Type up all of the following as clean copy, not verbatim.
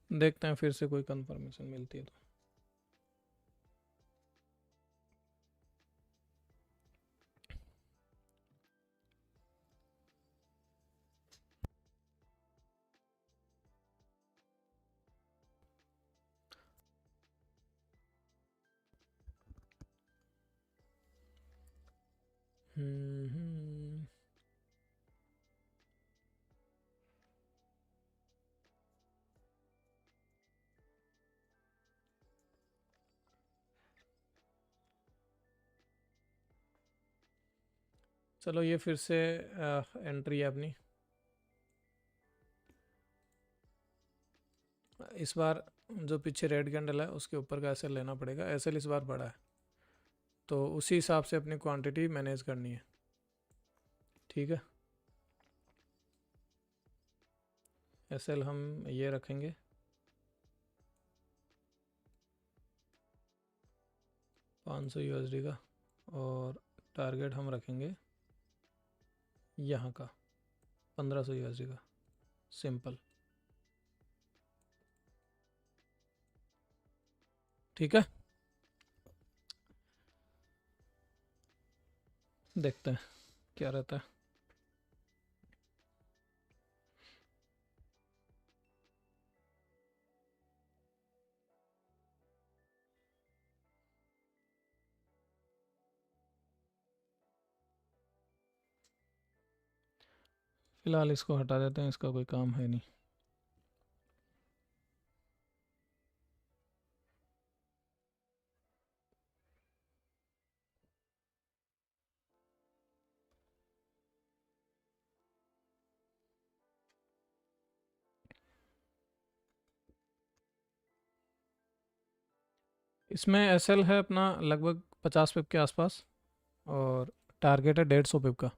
देखते हैं फिर से कोई कंफर्मेशन मिलती है तो। हम्म। चलो ये फिर से एंट्री है अपनी। इस बार जो पीछे रेड कैंडल है उसके ऊपर का एसएल लेना पड़ेगा। एसएल इस बार बड़ा है तो उसी हिसाब से अपनी क्वांटिटी मैनेज करनी है। ठीक है, एसएल हम ये रखेंगे 500 यूएसडी का, और टारगेट हम रखेंगे यहाँ का 1500 यूएसडी का। सिंपल। ठीक है, देखते हैं क्या रहता है। फिलहाल इसको हटा देते हैं, इसका कोई काम है नहीं। इसमें एसएल है अपना लगभग 50 पिप के आसपास, और टारगेट है 150 पिप का।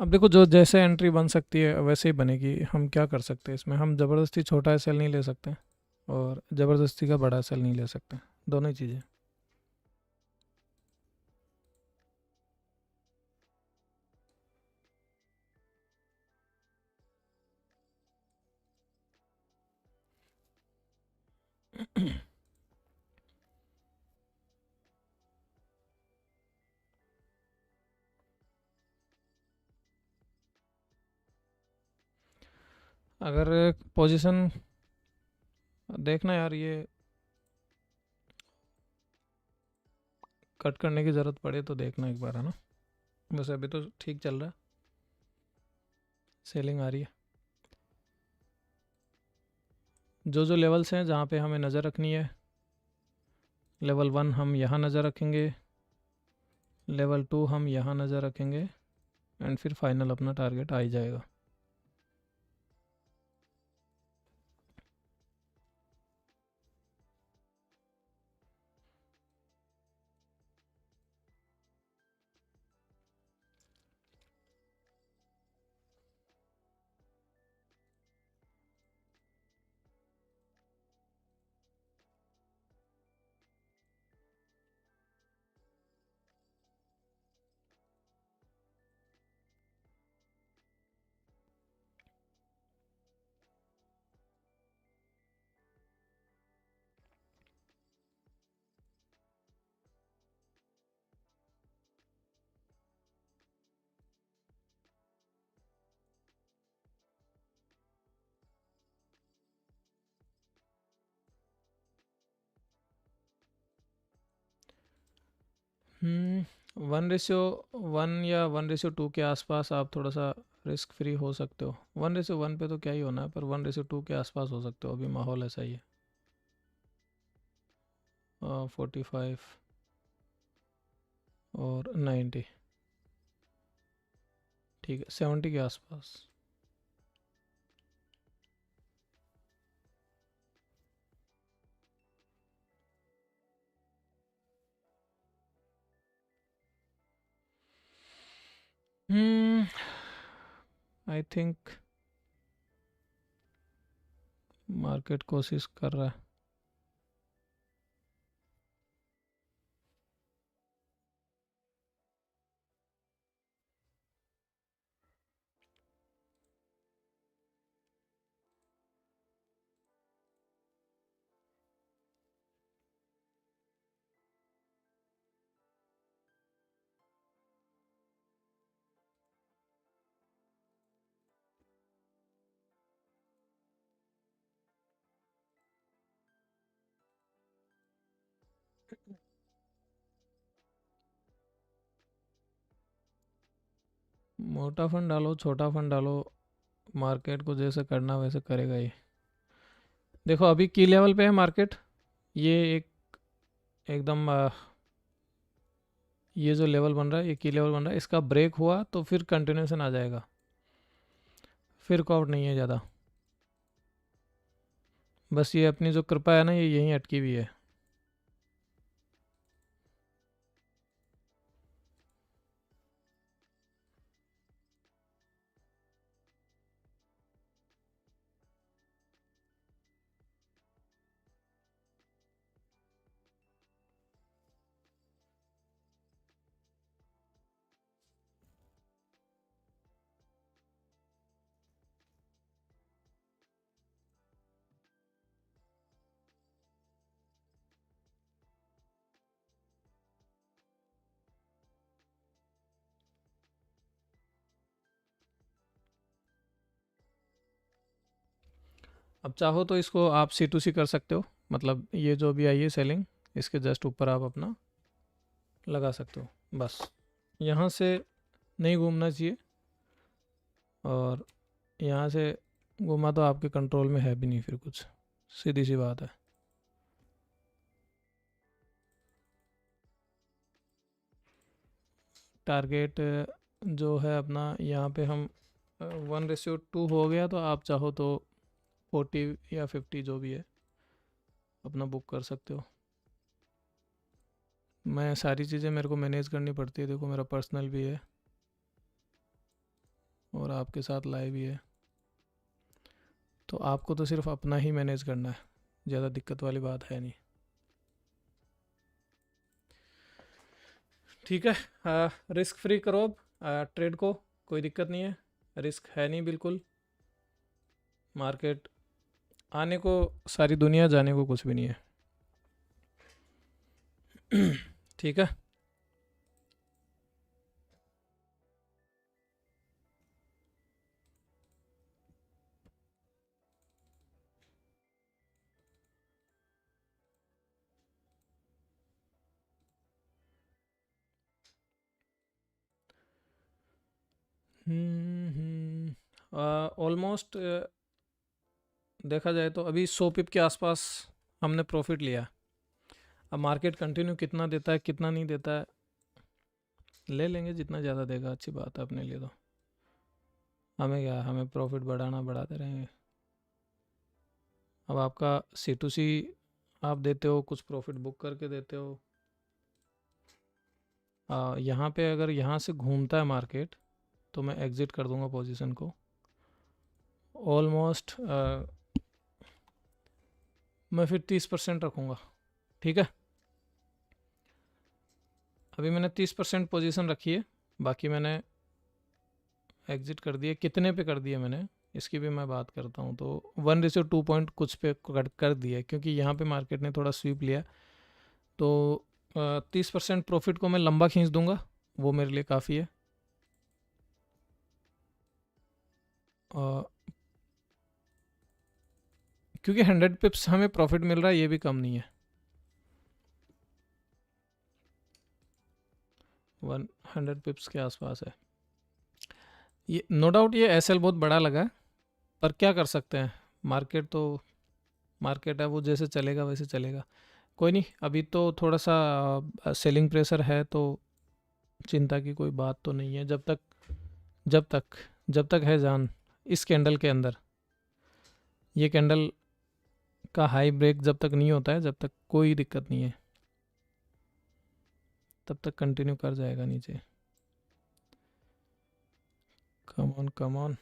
अब देखो जो जैसे एंट्री बन सकती है वैसे ही बनेगी। हम क्या कर सकते हैं इसमें, हम ज़बरदस्ती छोटा एसएल नहीं ले सकते और ज़बरदस्ती का बड़ा एसएल नहीं ले सकते, दोनों ही चीज़ें। अगर पोजीशन देखना यार, ये कट करने की ज़रूरत पड़े तो देखना एक बार, है ना। वैसे अभी तो ठीक चल रहा है, सेलिंग आ रही है। जो जो लेवल्स हैं जहाँ पे हमें नज़र रखनी है, लेवल 1 हम यहाँ नज़र रखेंगे, लेवल 2 हम यहाँ नज़र रखेंगे, एंड फिर फाइनल अपना टारगेट आ ही जाएगा। वन रेशियो 1 या 1:2 के आसपास आप थोड़ा सा रिस्क फ्री हो सकते हो। 1:1 पे तो क्या ही होना है, पर 1:2 के आसपास हो सकते हो, अभी माहौल ऐसा ही है। 45 और 90, ठीक है, 70 के आसपास। आई थिंक मार्केट कोशिश कर रहा है। मोटा फंड डालो, छोटा फंड डालो, मार्केट को जैसे करना वैसे करेगा ये। देखो अभी की लेवल पे है मार्केट, ये एक एकदम ये जो लेवल बन रहा है, ये की लेवल बन रहा है, इसका ब्रेक हुआ तो फिर कंटिन्यूशन आ जाएगा, फिर कॉट नहीं है ज़्यादा। बस ये अपनी जो कृपा है ना, ये यहीं अटकी हुई है। अब चाहो तो इसको आप C2C कर सकते हो, मतलब ये जो भी आई है सेलिंग, इसके जस्ट ऊपर आप अपना लगा सकते हो। बस यहाँ से नहीं घूमना चाहिए, और यहाँ से घूमा तो आपके कंट्रोल में है भी नहीं फिर कुछ, सीधी सी बात है। टारगेट जो है अपना, यहाँ पे हम 1:2 हो गया, तो आप चाहो तो 40 या 50 जो भी है अपना बुक कर सकते हो। मैं सारी चीज़ें मेरे को मैनेज करनी पड़ती है, देखो मेरा पर्सनल भी है और आपके साथ लाइव भी है, तो आपको तो सिर्फ अपना ही मैनेज करना है, ज़्यादा दिक्कत वाली बात है नहीं। ठीक है, रिस्क फ्री करो अब ट्रेड को, कोई दिक्कत नहीं है, रिस्क है नहीं बिल्कुल। मार्केट आने को सारी दुनिया, जाने को कुछ भी नहीं है। ठीक है। ऑलमोस्ट देखा जाए तो अभी 100 पिप के आसपास हमने प्रॉफिट लिया। अब मार्केट कंटिन्यू कितना देता है कितना नहीं देता है, ले लेंगे जितना ज़्यादा देगा, अच्छी बात है अपने लिए। तो हमें क्या, हमें प्रॉफिट बढ़ाना बढ़ाते रहेंगे। अब आपका C2C आप देते हो, कुछ प्रॉफिट बुक करके देते हो। यहाँ पे अगर यहाँ से घूमता है मार्केट तो मैं एग्ज़िट कर दूंगा पोजीशन को। ऑलमोस्ट मैं फिर 30% रखूँगा। ठीक है, अभी मैंने 30% पोजीशन रखी है, बाकी मैंने एग्ज़िट कर दिए। कितने पे कर दिए मैंने, इसकी भी मैं बात करता हूँ। तो 1:2 पॉइंट कुछ पे कर दिया, क्योंकि यहाँ पे मार्केट ने थोड़ा स्वीप लिया। तो 30% प्रॉफिट को मैं लंबा खींच दूंगा, वो मेरे लिए काफ़ी है। क्योंकि 100 पिप्स हमें प्रॉफिट मिल रहा है, ये भी कम नहीं है। 100 पिप्स के आसपास है ये, नो डाउट। ये एसएल बहुत बड़ा लगा है, पर क्या कर सकते हैं, मार्केट तो मार्केट है, वो जैसे चलेगा वैसे चलेगा। कोई नहीं, अभी तो थोड़ा सा सेलिंग प्रेशर है, तो चिंता की कोई बात तो नहीं है। जब तक जब तक है जान इस कैंडल के अंदर, ये कैंडल का हाई ब्रेक जब तक नहीं होता है, जब तक कोई दिक्कत नहीं है, तब तक कंटिन्यू कर जाएगा नीचे। Come on come on.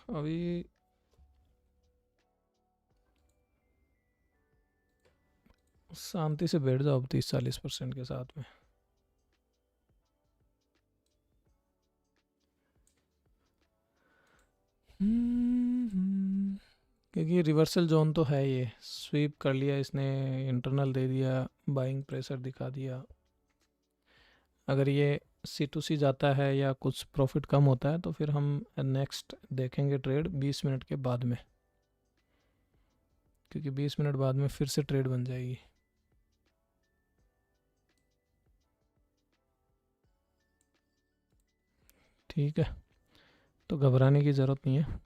अभी शांति से बैठ जाओ 30-40% के साथ में। क्योंकि रिवर्सल जोन तो है, ये स्वीप कर लिया इसने, इंटरनल दे दिया, बाइंग प्रेशर दिखा दिया। अगर ये C2C जाता है या कुछ प्रॉफिट कम होता है, तो फिर हम नेक्स्ट देखेंगे ट्रेड 20 मिनट के बाद में। क्योंकि 20 मिनट बाद में फिर से ट्रेड बन जाएगी। ठीक है, तो घबराने की ज़रूरत नहीं है।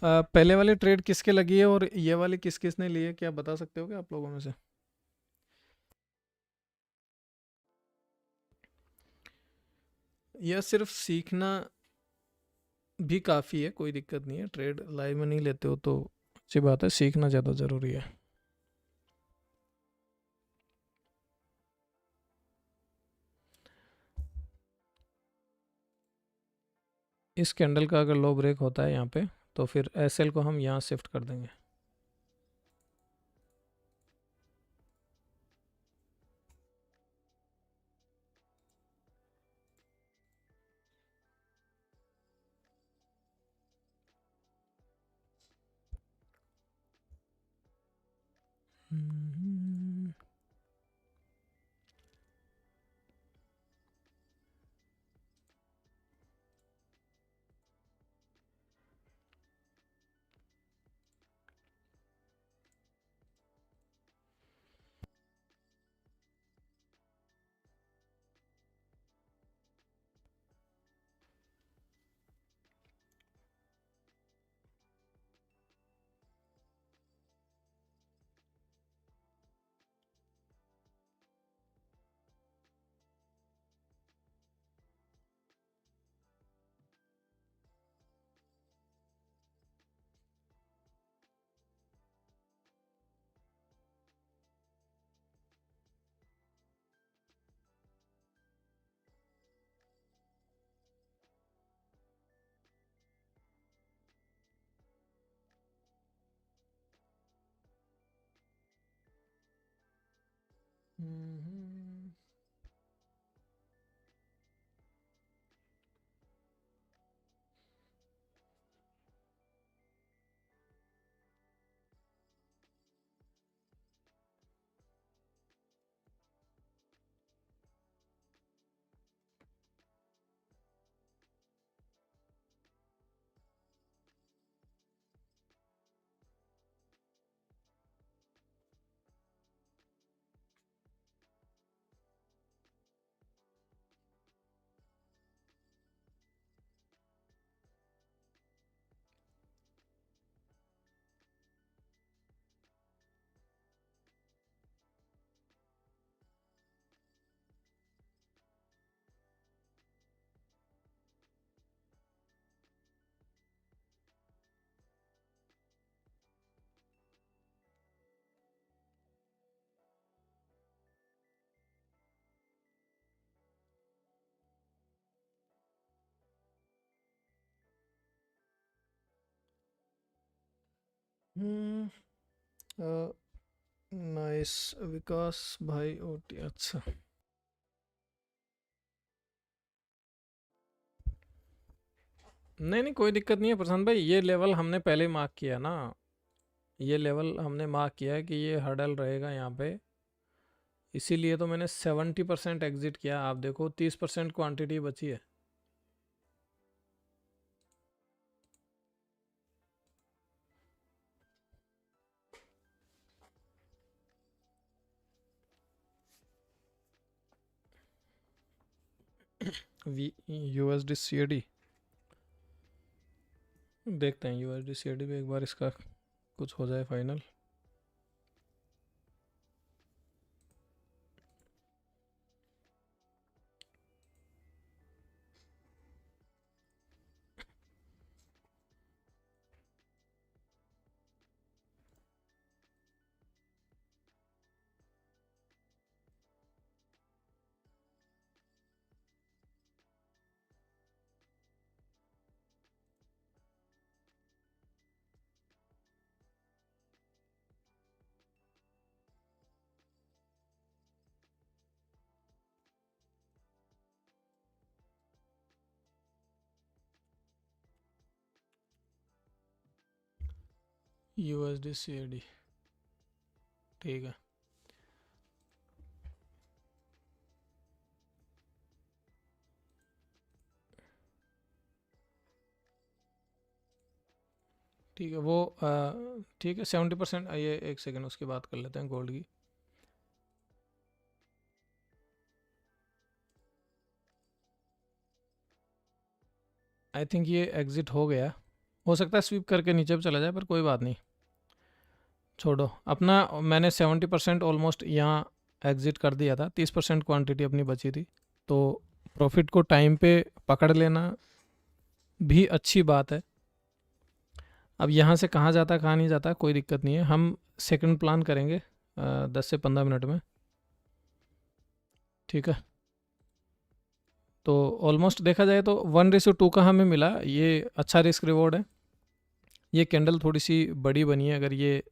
पहले वाली ट्रेड किसके लगी है और ये वाली किस किसने ली है, क्या बता सकते हो क्या आप लोगों में से? यह सिर्फ सीखना भी काफ़ी है, कोई दिक्कत नहीं है। ट्रेड लाइव में नहीं लेते हो तो अच्छी बात है, सीखना ज़्यादा ज़रूरी है। इस कैंडल का अगर लो ब्रेक होता है यहाँ पे, तो फिर एसएल को हम यहाँ शिफ्ट कर देंगे। हम्म, हम्म, नाइस विकास भाई ओटी, अच्छा। नहीं नहीं, कोई दिक्कत नहीं है प्रशांत भाई, ये लेवल हमने पहले मार्क किया ना। ये लेवल हमने मार्क किया है कि ये हर्डल रहेगा यहाँ पे, इसीलिए तो मैंने 70% एग्जिट किया। आप देखो 30% क्वांटिटी बची है। वी यूएसडी सीएडी देखते हैं, यूएसडी सीएडी भी एक बार इसका कुछ हो जाए फाइनल। USD CAD, ठीक है। ठीक है वो ठीक है 70%। ये एक सेकंड उसकी बात कर लेते हैं गोल्ड की। आई थिंक ये एग्ज़िट हो गया, हो सकता है स्वीप करके नीचे भी चला जाए, पर कोई बात नहीं, छोड़ो अपना। मैंने 70% ऑलमोस्ट यहाँ एग्ज़िट कर दिया था, 30% क्वांटिटी अपनी बची थी, तो प्रॉफिट को टाइम पे पकड़ लेना भी अच्छी बात है। अब यहाँ से कहाँ जाता कहाँ नहीं जाता कोई दिक्कत नहीं है, हम सेकंड प्लान करेंगे 10 से 15 मिनट में, ठीक है। तो ऑलमोस्ट देखा जाए तो 1:2 का हमें मिला, ये अच्छा रिस्क रिवॉर्ड है। ये कैंडल थोड़ी सी बड़ी बनी है, अगर ये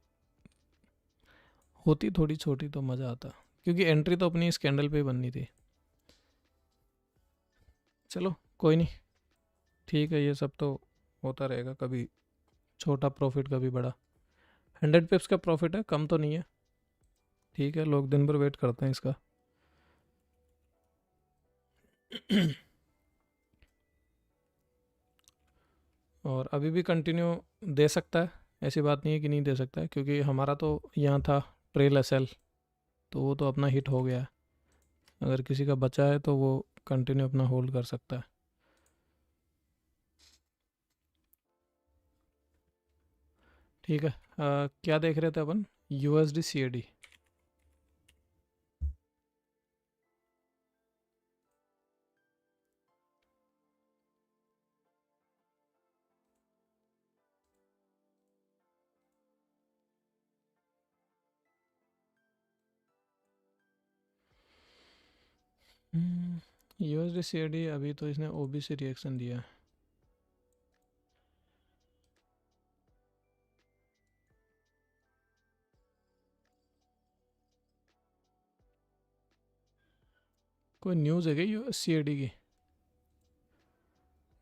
होती थोड़ी छोटी तो मज़ा आता, क्योंकि एंट्री तो अपनी इस कैंडल पे ही बननी थी। चलो कोई नहीं, ठीक है, ये सब तो होता रहेगा, कभी छोटा प्रॉफिट कभी बड़ा। 100 पिप्स का प्रॉफिट है, कम तो नहीं है, ठीक है। लोग दिन भर वेट करते हैं इसका। और अभी भी कंटिन्यू दे सकता है, ऐसी बात नहीं है कि नहीं दे सकता है, क्योंकि हमारा तो यहाँ था ट्रेल एसएल, तो वो तो अपना हिट हो गया है। अगर किसी का बचा है तो वो कंटिन्यू अपना होल्ड कर सकता है। ठीक है, क्या देख रहे थे अपन? USD CAD। USD CAD अभी तो इसने OB से रिएक्शन दिया है। कोई न्यूज़ है क्या USD CAD की?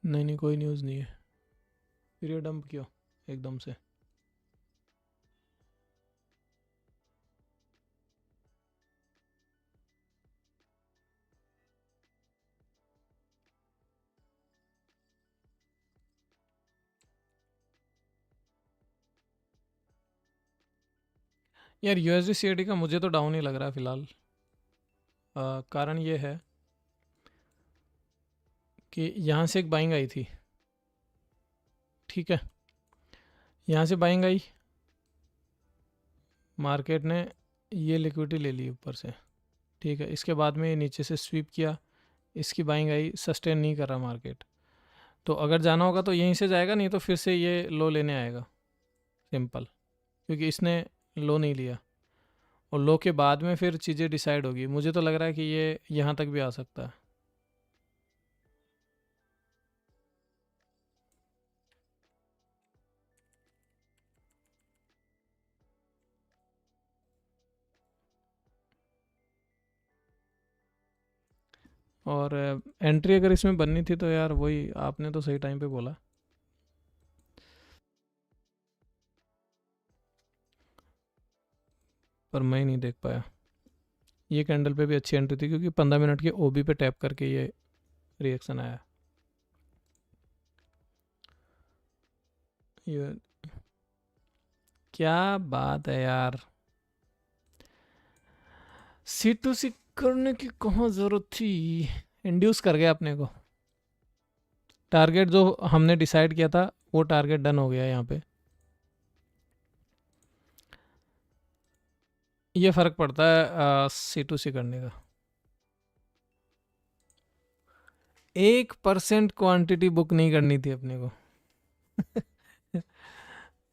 नहीं नहीं, कोई न्यूज़ नहीं है। फिर ये डंप क्यों एकदम से? यार USD CAD का मुझे तो डाउन ही लग रहा है फ़िलहाल। कारण ये है कि यहाँ से एक बाइंग आई थी, ठीक है, यहाँ से बाइंग आई, मार्केट ने ये लिक्विडिटी ले ली ऊपर से, ठीक है। इसके बाद में ये नीचे से स्वीप किया, इसकी बाइंग आई, सस्टेन नहीं कर रहा मार्केट, तो अगर जाना होगा तो यहीं से जाएगा, नहीं तो फिर से ये लो लेने आएगा, सिंपल। क्योंकि इसने लो नहीं लिया, और लो के बाद में फिर चीज़ें डिसाइड होगी। मुझे तो लग रहा है कि ये यहाँ तक भी आ सकता है। और एंट्री अगर इसमें बननी थी तो यार वही आपने तो सही टाइम पे बोला, पर मैं ही नहीं देख पाया। ये कैंडल पे भी अच्छी एंट्री थी, क्योंकि 15 मिनट के OB पे टैप करके ये रिएक्शन आया। ये क्या बात है यार, C2C करने की कहाँ ज़रूरत थी? इंड्यूस कर गया अपने को। टारगेट जो हमने डिसाइड किया था वो टारगेट डन हो गया यहाँ पे। ये फ़र्क पड़ता है C2C करने का। 1% क्वांटिटी बुक नहीं करनी थी अपने को।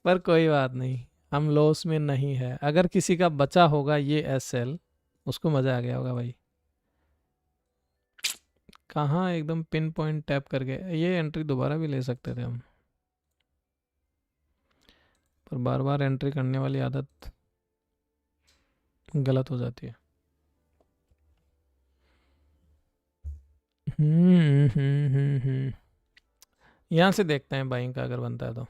पर कोई बात नहीं, हम लॉस में नहीं है। अगर किसी का बचा होगा ये SL, उसको मज़ा आ गया होगा भाई। कहाँ एकदम पिन पॉइंट टैप करके ये एंट्री दोबारा भी ले सकते थे हम, पर बार बार एंट्री करने वाली आदत गलत हो जाती है। यहाँ से देखते हैं बाइंग का अगर बनता है तो।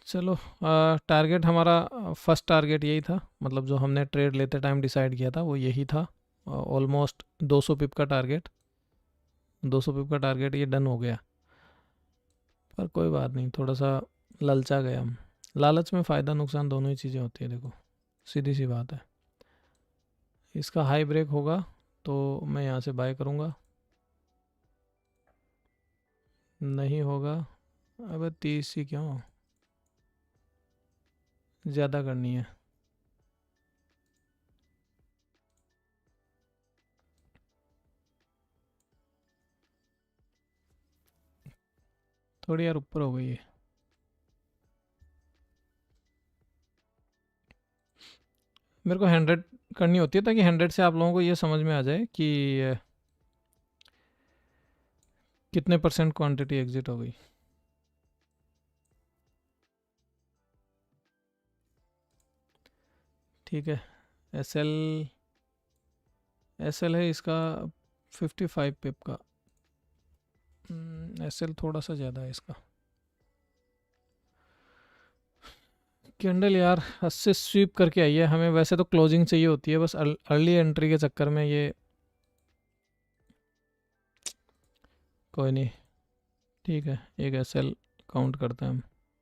चलो, टारगेट हमारा फर्स्ट टारगेट यही था, मतलब जो हमने ट्रेड लेते टाइम डिसाइड किया था वो यही था। ऑलमोस्ट 200 पिप का टारगेट, 200 पिप का टारगेट ये डन हो गया। पर कोई बात नहीं, थोड़ा सा ललचा गए हम। लालच में फ़ायदा नुकसान दोनों ही चीज़ें होती है, देखो सीधी सी बात है। इसका हाई ब्रेक होगा तो मैं यहाँ से बाय करूँगा, नहीं होगा। अब 30 ही क्यों, ज़्यादा करनी है। थोड़ी यार ऊपर हो गई है। मेरे को 100 करनी होती है ताकि 100 से आप लोगों को ये समझ में आ जाए कि कितने परसेंट क्वांटिटी एग्जिट हो गई। ठीक है, एस एल है इसका 55 पिप का। एस एल थोड़ा सा ज़्यादा है इसका। कैंडल यार 80 स्वीप करके आई है, हमें वैसे तो क्लोजिंग चाहिए होती है, बस अर्ली एंट्री के चक्कर में ये। कोई नहीं, ठीक है, एक एस एल काउंट करते हैं हम।